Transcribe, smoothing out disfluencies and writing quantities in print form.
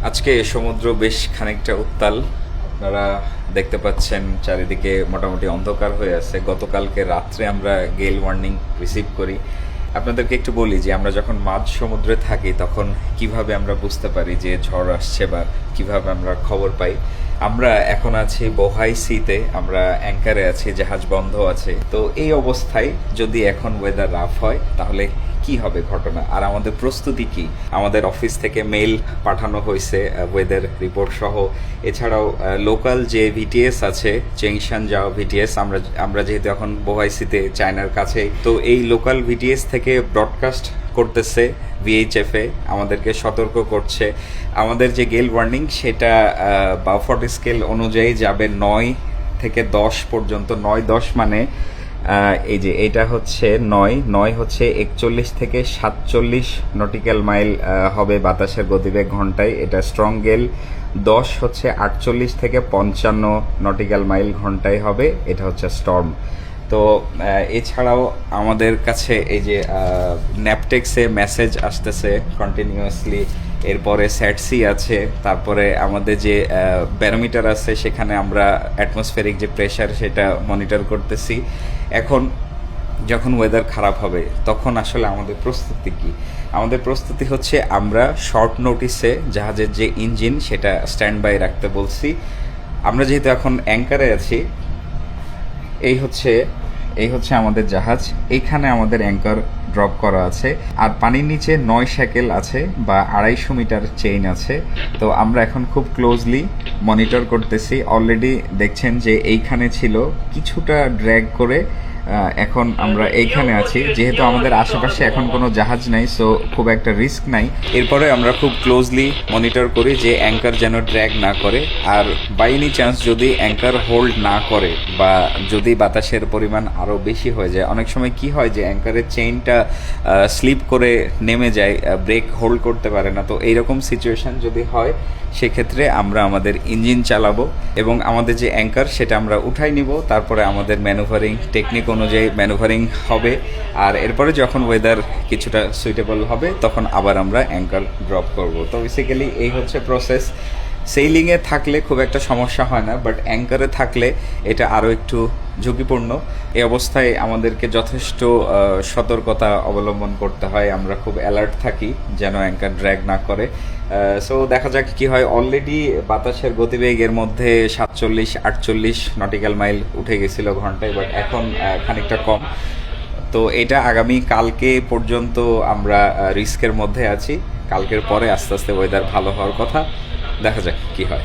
আজকে সমুদ্র বেশ খানিকটা উত্তাল। আপনারা দেখতে পাচ্ছেন চারিদিকে মোটামুটি অন্ধকার হয়ে আছে। গতকালকে রাত্রে আমরা গেল ওয়ার্নিং রিসিভ করি। আপনাদেরকে একটু বলি যে আমরা যখন মাঝ সমুদ্রে থাকি তখন কিভাবে আমরা বুঝতে পারি যে ঝড় আসছে বা কিভাবে আমরা খবর পাই। আমরা এখন আছি বোহাই সিতে, আমরা অ্যাঙ্কারে আছি, জাহাজ বন্ধ আছে। তো এই অবস্থায় যদি এখন ওয়েদার রাফ হয় তাহলে কি হবে ঘটনা, আর আমাদের প্রস্তুতি কি। আমাদের অফিস থেকে মেইল পাঠানো হয়েছে ওয়েদার রিপোর্ট সহ। এছাড়াও লোকাল যে ভিটিএস আছে, চেংশান যাও ভিটিএস, আমরা যেহেতু এখন বোহাইসিতে চায়নার কাছে, তো এই লোকাল ভিটিএস থেকে ব্রডকাস্ট করতেছে ভিএইচএফে, আমাদেরকে সতর্ক করছে। আমাদের যে গেল ওয়ার্নিং সেটা বাফট স্কেল অনুযায়ী যাবে 9 থেকে 10 পর্যন্ত। 9-10 মানে এই যে এটা হচ্ছে 9 হচ্ছে 41 থেকে 47 নটিক্যাল মাইল হবে বাতাসের গতিবেগ ঘন্টায়, এটা স্ট্রং গেল। 10 হচ্ছে 48 থেকে 55 নটিক্যাল মাইল ঘন্টায় হবে, এটা হচ্ছে স্টর্ম। তো এছাড়াও আমাদের কাছে এই যে ন্যাপটেক্সে মেসেজ আসতেছে কন্টিনিউয়াসলি। এরপরে স্যাটসি আছে, তারপরে আমাদের যে ব্যারোমিটার আছে সেখানে আমরা অ্যাটমসফেরিক যে প্রেশার সেটা মনিটর করতেছি। এখন যখন ওয়েদার খারাপ হবে তখন আসলে আমাদের প্রস্তুতি কি? আমাদের প্রস্তুতি হচ্ছে আমরা শর্ট নোটিসে জাহাজের যে ইঞ্জিন সেটা স্ট্যান্ড বাই রাখতে বলছি। আমরা যেহেতু এখন অ্যাঙ্কারে আছি, এই হচ্ছে আমাদের জাহাজ, এইখানে আমাদের অ্যাঙ্কার ড্রপ করা আছে, আর পানির নিচে 9 শ্যাকেল আছে বা 250 মিটার চেইন আছে। তো আমরা এখন খুব ক্লোজলি মনিটর করতেছি। অলরেডি দেখছেন যে এইখানে ছিল, কিছুটা ড্র্যাগ করে এখন আমরা এইখানে আছি। যেহেতু আমাদের আশেপাশে এখন কোনো জাহাজ নাই, সো খুব একটা রিস্ক নাই। এরপরে আমরা খুব ক্লোজলি মনিটর করি যে অ্যাঙ্কার যেন ড্র্যাগ না করে, আর বাই এনি চান্স যদি অ্যাঙ্কার হোল্ড না করে বা যদি বাতাসের পরিমাণ আরও বেশি হয়ে যায়, অনেক সময় কি হয় যে অ্যাঙ্কারের চেইনটা স্লিপ করে নেমে যায়, ব্রেক হোল্ড করতে পারে না। তো এইরকম সিচুয়েশন যদি হয় সেক্ষেত্রে আমরা আমাদের ইঞ্জিন চালাবো এবং আমাদের যে অ্যাঙ্কার সেটা আমরা উঠাই নিব। তারপরে আমাদের ম্যানুভারিং টেকনিক অনুযায়ী ম্যানুভারিং হবে, আর এরপরে যখন ওয়েদার কিছুটা সুইটেবল হবে তখন আবার আমরা অ্যাঙ্কার ড্রপ করব। তো বেসিক্যালি এই হচ্ছে প্রসেস। সেইলিংয়ে থাকলে খুব একটা সমস্যা হয় না, বাট অ্যাঙ্কারে থাকলে এটা আরও একটু ঝুঁকিপূর্ণ। এই অবস্থায় আমাদেরকে যথেষ্ট সতর্কতা অবলম্বন করতে হয়। আমরা খুব অ্যালার্ট থাকি যেন অ্যাঙ্কার ড্র্যাগ না করে। সো দেখা যাক কি হয়। অলরেডি বাতাসের গতিবেগের মধ্যে 47-48 নটিক্যাল মাইল উঠে গেছিল ঘন্টায়, বাট এখন খানিকটা কম। তো এটা আগামী কালকে পর্যন্ত আমরা রিস্কের মধ্যে আছি। কালকের পরে আস্তে আস্তে ওয়েদার ভালো হওয়ার কথা, দেখা যাক কি হয়।